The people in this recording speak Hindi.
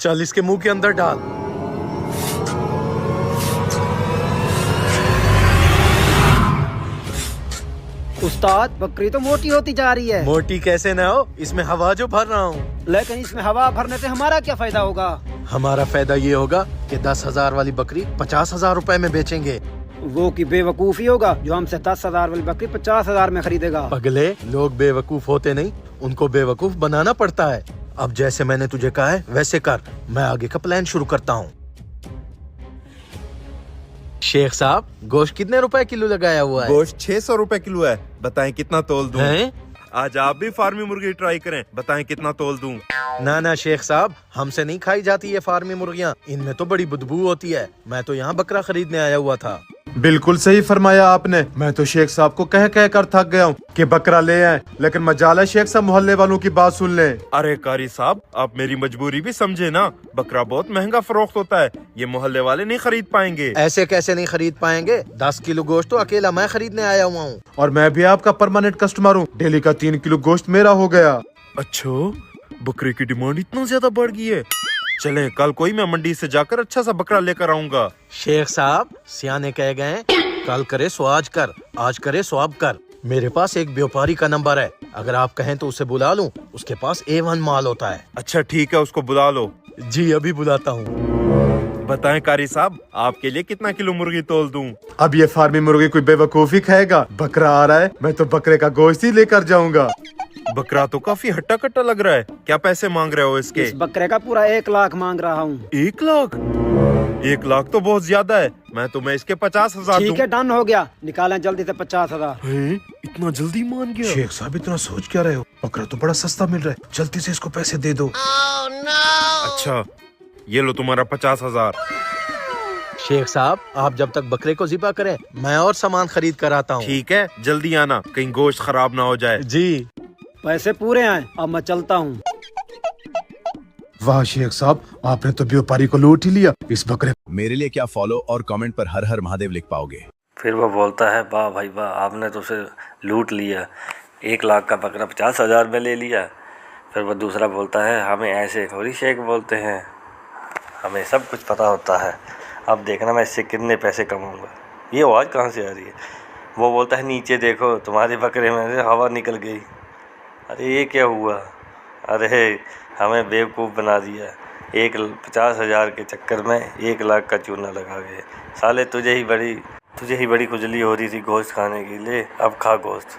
चल इसके मुंह के अंदर डाल। उस्ताद, बकरी तो मोटी होती जा रही है। मोटी कैसे ना हो, इसमें हवा जो भर रहा हूँ। लेकिन इसमें हवा भरने से हमारा क्या फायदा होगा? हमारा फायदा ये होगा कि 10,000 वाली बकरी 50,000 रुपए में बेचेंगे। वो की बेवकूफी होगा जो हमसे 10,000 वाली बकरी 50,000 में खरीदेगा। पगले, लोग बेवकूफ होते नहीं, उनको बेवकूफ बनाना पड़ता है। अब जैसे मैंने तुझे कहा है वैसे कर, मैं आगे का प्लान शुरू करता हूँ। शेख साहब, गोश्त कितने रुपए किलो लगाया हुआ है? गोश्त 600 रुपए किलो है। बताएं कितना तोल दूं? हैं? आज आप भी फार्मी मुर्गी ट्राई करें, बताएं कितना तोल दूं? ना ना शेख साहब, हमसे नहीं खाई जाती ये फार्मी मुर्गियाँ, इनमें तो बड़ी बदबू होती है। मैं तो यहाँ बकरा खरीदने आया हुआ था। बिल्कुल सही फरमाया आपने। मैं तो शेख साहब को कह कह कर थक गया हूँ कि बकरा ले आए, लेकिन मजाला शेख साहब मोहल्ले वालों की बात सुन ले। अरे कारी साहब, आप मेरी मजबूरी भी समझे ना। बकरा बहुत महंगा फरोख्त होता है, ये मोहल्ले वाले नहीं खरीद पाएंगे। ऐसे कैसे नहीं खरीद पाएंगे? 10 किलो गोश्त तो अकेला मैं खरीदने आया हुआ हूँ। और मैं भी आपका परमानेंट कस्टमर हूँ। डेली का 3 किलो गोश्त मेरा हो गया। अच्छा, बकरे की डिमांड इतना ज्यादा बढ़ गई है। चले, कल कोई मैं मंडी से जाकर अच्छा सा बकरा लेकर आऊंगा। शेख साहब, सियाने कह गए कल करे सो आज कर, आज करे सो अब कर। मेरे पास एक व्यापारी का नंबर है, अगर आप कहें तो उसे बुला लूं। उसके पास A1 माल होता है। अच्छा ठीक है, उसको बुला लो। जी अभी बुलाता हूँ। बताएं कारी साहब, आपके लिए कितना किलो मुर्गी तोल दूं? अब ये फार्मी मुर्गी कोई बेवकूफी खाएगा? बकरा आ रहा है, मैं तो बकरे का गोश्त ही लेकर जाऊंगा। बकरा तो काफी हट्टा कट्टा लग रहा है, क्या पैसे मांग रहे हो इसके? इस बकरे का पूरा 1 लाख मांग रहा हूँ। 1 लाख? 1 लाख तो बहुत ज्यादा है, मैं तुम्हें इसके 50,000 दूं। ठीक है, डन हो गया। निकालें जल्दी से 50,000। हैं? इतना जल्दी मान गया? शेख साहब इतना सोच क्या रहे हो? बकरा तो बड़ा सस्ता मिल रहा है, जल्दी से इसको पैसे दे दो। अच्छा, ये लो तुम्हारा 50,000। शेख साहब, आप जब तक बकरे को ज़िबा करें, मैं और सामान खरीद कर आता हूँ। ठीक है, जल्दी आना, कहीं गोश्त खराब ना हो जाए। जी। पैसे पूरे आए, अब मैं चलता हूँ। वाह शेख साहब, आपने तो व्यापारी को लूट ही लिया। इस बकरे मेरे लिए क्या फॉलो और कमेंट पर हर हर महादेव लिख पाओगे। फिर वो बोलता है, वाह भाई वाह, आपने तो उसे लूट लिया। 1 लाख का बकरा 50,000 में ले लिया। फिर वो दूसरा बोलता है, हमें ऐसे थोड़ी शेख बोलते हैं, हमें सब कुछ पता होता है। अब देखना मैं इससे कितने पैसे कमाऊंगा। ये आवाज़ कहाँ से आ रही है? वो बोलता है, नीचे देखो, तुम्हारे बकरे में से हवा निकल गई। अरे ये क्या हुआ? अरे हमें बेवकूफ़ बना दिया। 50,000 के चक्कर में 1 लाख का चूना लगा गए। साले तुझे ही बड़ी खुजली हो रही थी गोश्त खाने के लिए, अब खा गोश्त।